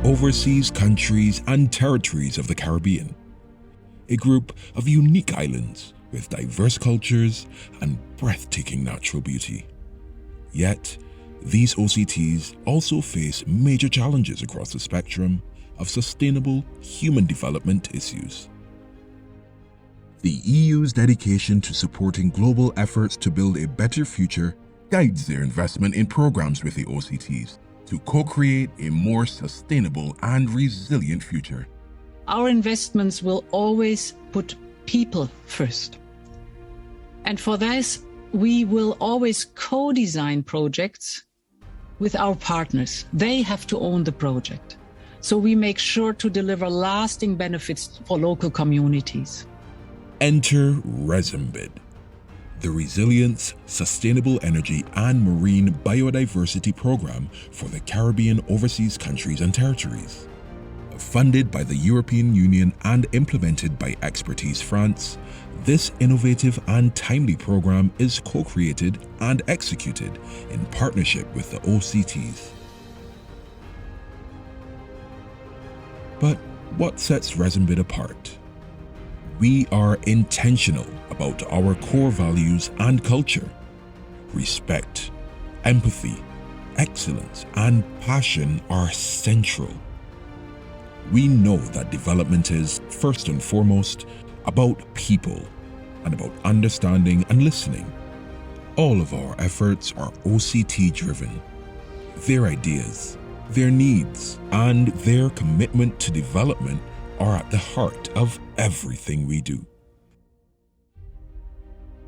overseas countries and territories of the Caribbean, a group of unique islands with diverse cultures and breathtaking natural beauty. Yet, these OCTs also face major challenges across the spectrum of sustainable human development issues. The EU's dedication to supporting global efforts to build a better future guides their investment in programs with the OCTs to co-create a more sustainable and resilient future. Our investments will always put people first. And for this, we will always co-design projects with our partners. They have to own the project. So we make sure to deliver lasting benefits for local communities. Enter RESEMBID, the Resilience, Sustainable Energy and Marine Biodiversity Program for the Caribbean overseas countries and territories. Funded by the European Union and implemented by Expertise France, this innovative and timely program is co-created and executed in partnership with the OCTs. But what sets RESEMBID apart? We are intentional about our core values and culture. Respect, empathy, excellence, and passion are central. We know that development is, first and foremost, about people and about understanding and listening. All of our efforts are OCT-driven. Their ideas, their needs, and their commitment to development are at the heart of everything we do.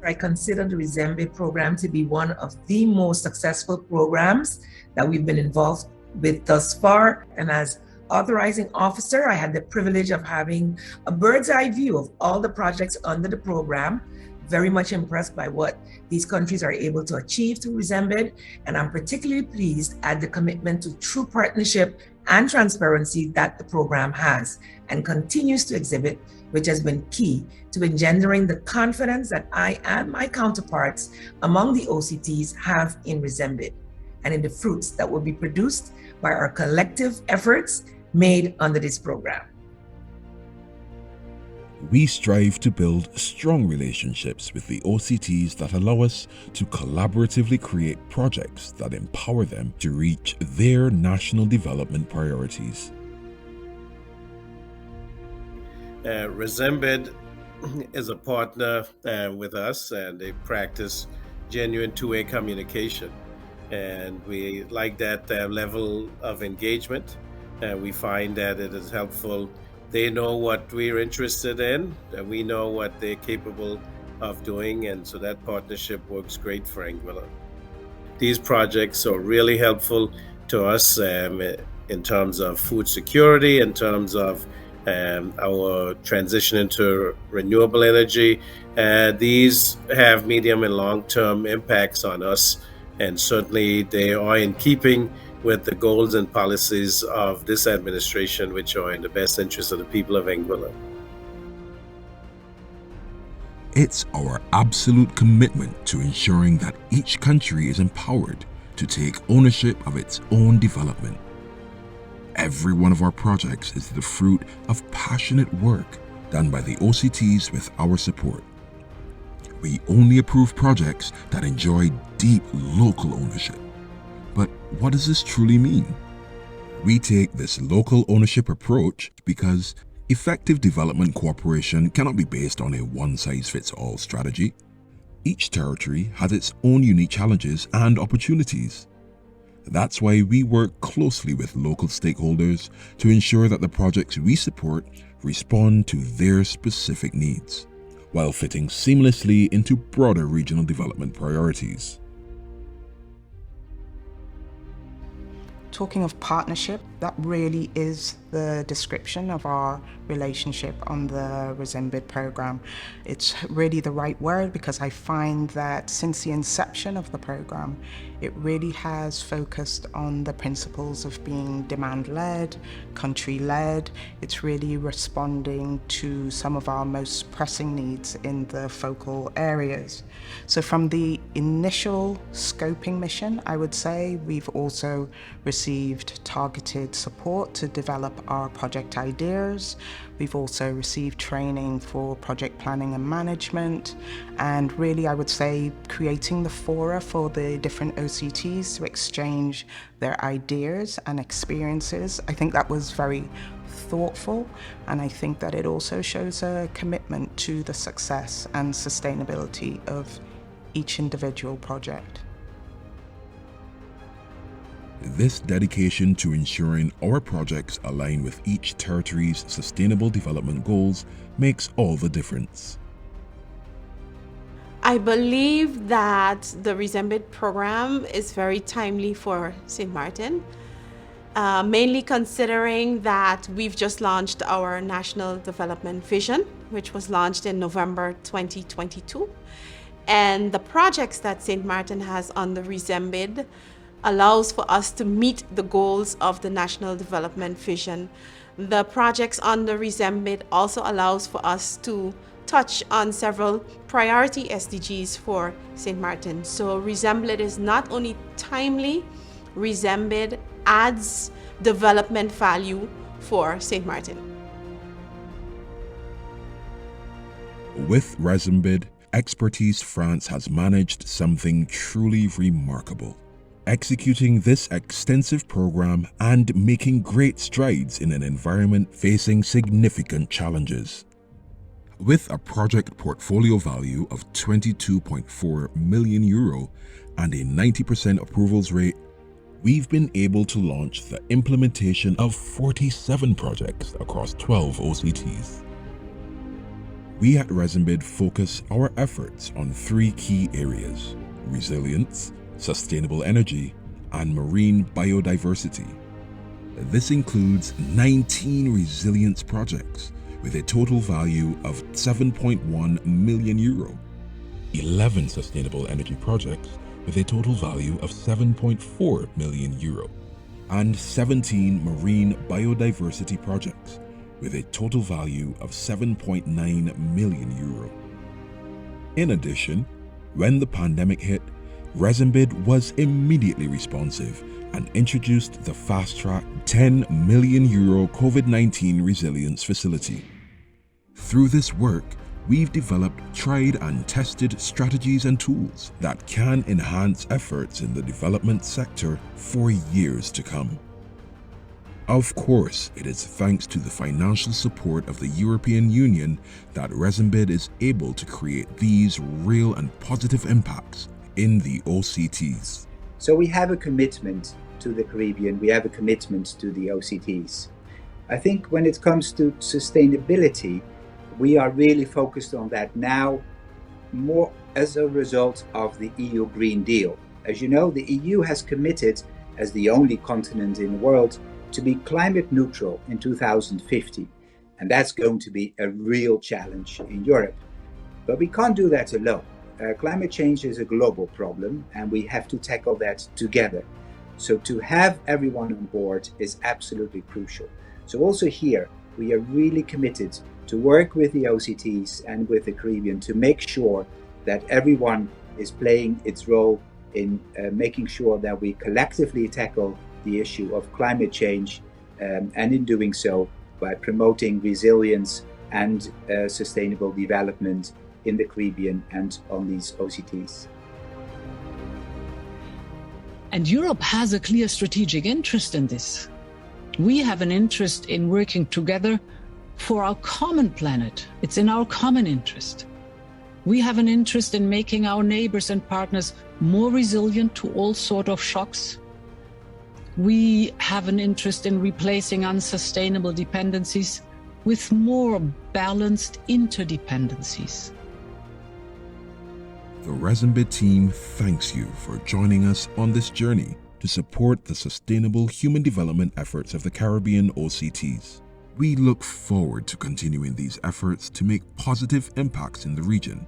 I consider the RESEMBID program to be one of the most successful programs that we've been involved with thus far. And as authorizing officer, I had the privilege of having a bird's eye view of all the projects under the program. Very much impressed by what these countries are able to achieve through RESEMBID, and I'm particularly pleased at the commitment to true partnership and transparency that the program has and continues to exhibit, which has been key to engendering the confidence that I and my counterparts among the OCTs have in RESEMBID and in the fruits that will be produced by our collective efforts made under this program. We strive to build strong relationships with the OCTs that allow us to collaboratively create projects that empower them to reach their national development priorities. RESEMBID is a partner with us, and they practice genuine two-way communication. And we like that level of engagement. We find that it is helpful. They know what we're interested in, and we know what they're capable of doing, and so that partnership works great for Anguilla. These projects are really helpful to us in terms of food security, in terms of our transition into renewable energy. These have medium and long-term impacts on us, and certainly they are in keeping with the goals and policies of this administration, which are in the best interest of the people of Anguilla. It's our absolute commitment to ensuring that each country is empowered to take ownership of its own development. Every one of our projects is the fruit of passionate work done by the OCTs with our support. We only approve projects that enjoy deep local ownership. But what does this truly mean? We take this local ownership approach because effective development cooperation cannot be based on a one-size-fits-all strategy. Each territory has its own unique challenges and opportunities. That's why we work closely with local stakeholders to ensure that the projects we support respond to their specific needs, while fitting seamlessly into broader regional development priorities. Talking of partnership, that really is the description of our relationship on the RESEMBID program. It's really the right word because I find that since the inception of the program, it really has focused on the principles of being demand-led, country-led. It's really responding to some of our most pressing needs in the focal areas. So from the initial scoping mission, I would say, we've also received received targeted support to develop our project ideas. We've also received training for project planning and management, and really I would say creating the fora for the different OCTs to exchange their ideas and experiences. I think that was very thoughtful, and I think that it also shows a commitment to the success and sustainability of each individual project. This dedication to ensuring our projects align with each territory's sustainable development goals makes all the difference. I believe that the RESEMBID program is very timely for St. Martin, mainly considering that we've just launched our National Development Vision, which was launched in November 2022. And the projects that St. Martin has on the RESEMBID allows for us to meet the goals of the National Development Vision. The projects on the RESEMBID also allows for us to touch on several priority SDGs for St. Martin. So RESEMBID is not only timely, RESEMBID adds development value for St. Martin. With RESEMBID, Expertise France has managed something truly remarkable. Executing this extensive program and making great strides in an environment facing significant challenges. With a project portfolio value of €22.4 million and a 90% approvals rate, we've been able to launch the implementation of 47 projects across 12 OCTs. We at RESEMBID focus our efforts on 3 key areas: resilience, sustainable energy, and marine biodiversity. This includes 19 resilience projects with a total value of €7.1 million, 11 sustainable energy projects with a total value of €7.4 million, and 17 marine biodiversity projects with a total value of €7.9 million. In addition, when the pandemic hit, RESEMBID was immediately responsive and introduced the fast-track €10 million COVID-19 resilience facility. Through this work, we've developed tried and tested strategies and tools that can enhance efforts in the development sector for years to come. Of course, it is thanks to the financial support of the European Union that RESEMBID is able to create these real and positive impacts in the OCTs. So we have a commitment to the Caribbean, we have a commitment to the OCTs. I think when it comes to sustainability, we are really focused on that now, more as a result of the EU Green Deal. As you know, the EU has committed, as the only continent in the world, to be climate neutral in 2050. And that's going to be a real challenge in Europe. But we can't do that alone. Climate change is a global problem and we have to tackle that together. So to have everyone on board is absolutely crucial. So also here, we are really committed to work with the OCTs and with the Caribbean to make sure that everyone is playing its role in making sure that we collectively tackle the issue of climate change, and in doing so by promoting resilience and sustainable development in the Caribbean and on these OCTs. And Europe has a clear strategic interest in this. We have an interest in working together for our common planet. It's in our common interest. We have an interest in making our neighbors and partners more resilient to all sorts of shocks. We have an interest in replacing unsustainable dependencies with more balanced interdependencies. The RESEMBID team thanks you for joining us on this journey to support the sustainable human development efforts of the Caribbean OCTs. We look forward to continuing these efforts to make positive impacts in the region.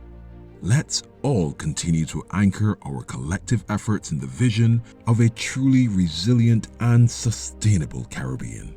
Let's all continue to anchor our collective efforts in the vision of a truly resilient and sustainable Caribbean.